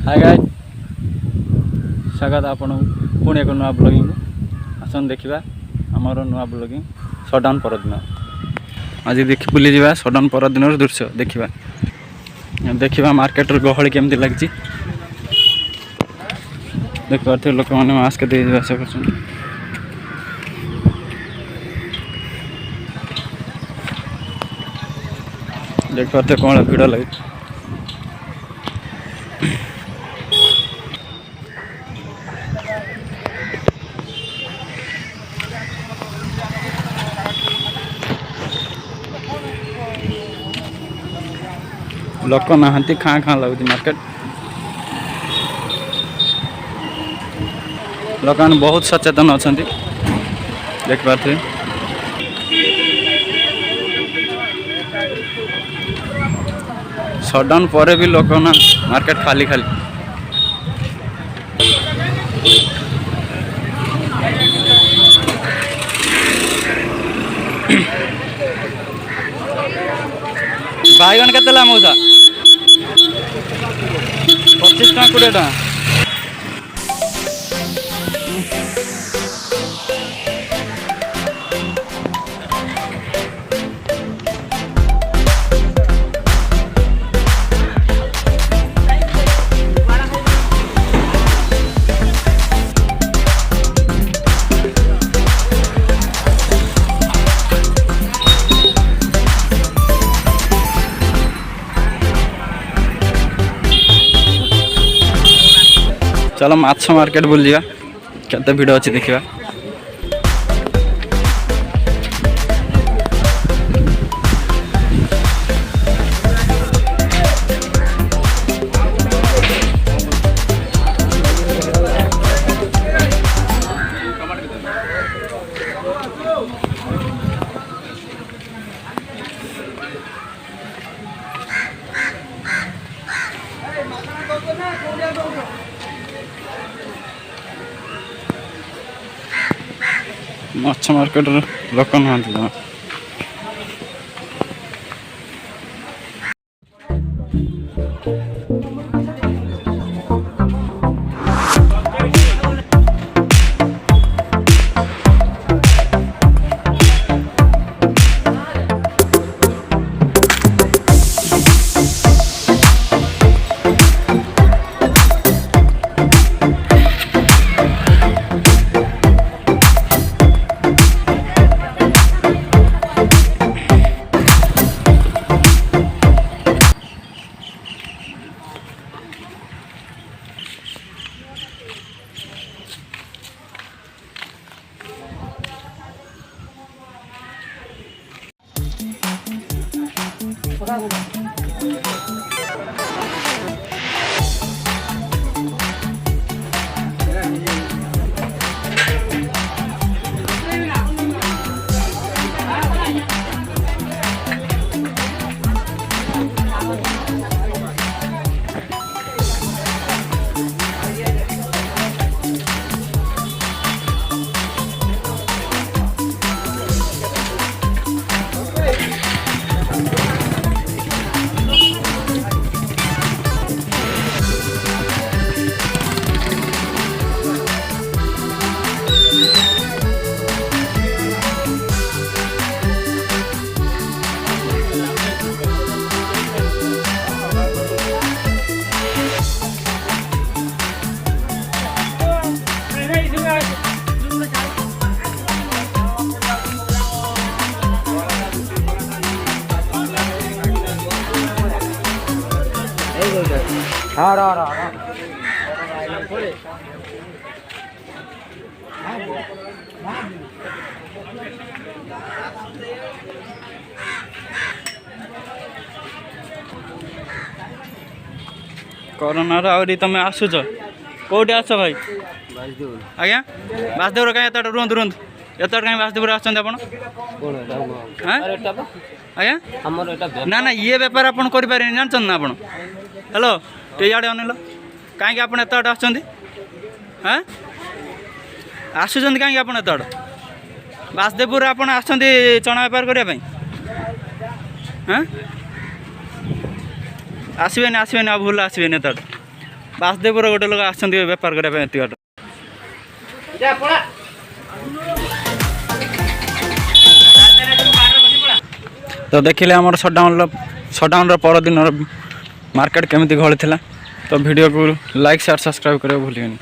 Hi guys स्वागत आपण पुणी एक नुआ ब्लॉगिंग आसन देखा आमर नुआ ब्लॉगिंग सडाउन परदिन आज देख बुली जा सडाउन परदिन दृश्य देखा मार्केट गहली केमती लगी देख पारे लोक मैंने मास्क दे आशा कर देख पारे कौन भिड़ लगे लोक नहांती खाँ खाँ लगुच मार्केट लोक मैंने बहुत सचेतन अच्छा देख पारे सडाउन पर भी लोक ना मार्केट खाली खाली बैगन के मौसा 25 टका 20 टका चलो माछ मार्केट बुल जा केते भिड़ अच्छी देखा माछ मार्केट लोक नहांती जमा कोरोना आउरी तमें आसुच कौटे आस भाई आज्ञा बासदेवर कहीं एत रुहतु रुहतु एत कहीं बासदेवर आसान आज्ञा ना ना ये बेपार आप करें जानते ना आप हेलो टे आड़े अनिल कहीं आप एत आस हाँ आसुच्च कहीं आप एत बासदेवपुर आप चना बेपार करने हाँ आसबे आसबे भूल आसबे एत ବାସଦେବପୁର ଗୋଟେ ଲୋକ ଆସୁଛନ୍ତି ବେପାର କରିବା ପାଇଁ ଏତିକ ବାଟ। ତ ଦେଖିଲେ ଆମର ସଟ୍ଡାଉନ୍ର ପରଦିନର ମାର୍କେଟ କେମିତି ଗହଳି ଥିଲା। ତ ଭିଡ଼ିଓକୁ ଲାଇକ୍ ସେୟାର ସବସ୍କ୍ରାଇବ୍ କରିବାକୁ ଭୁଲିବେନି।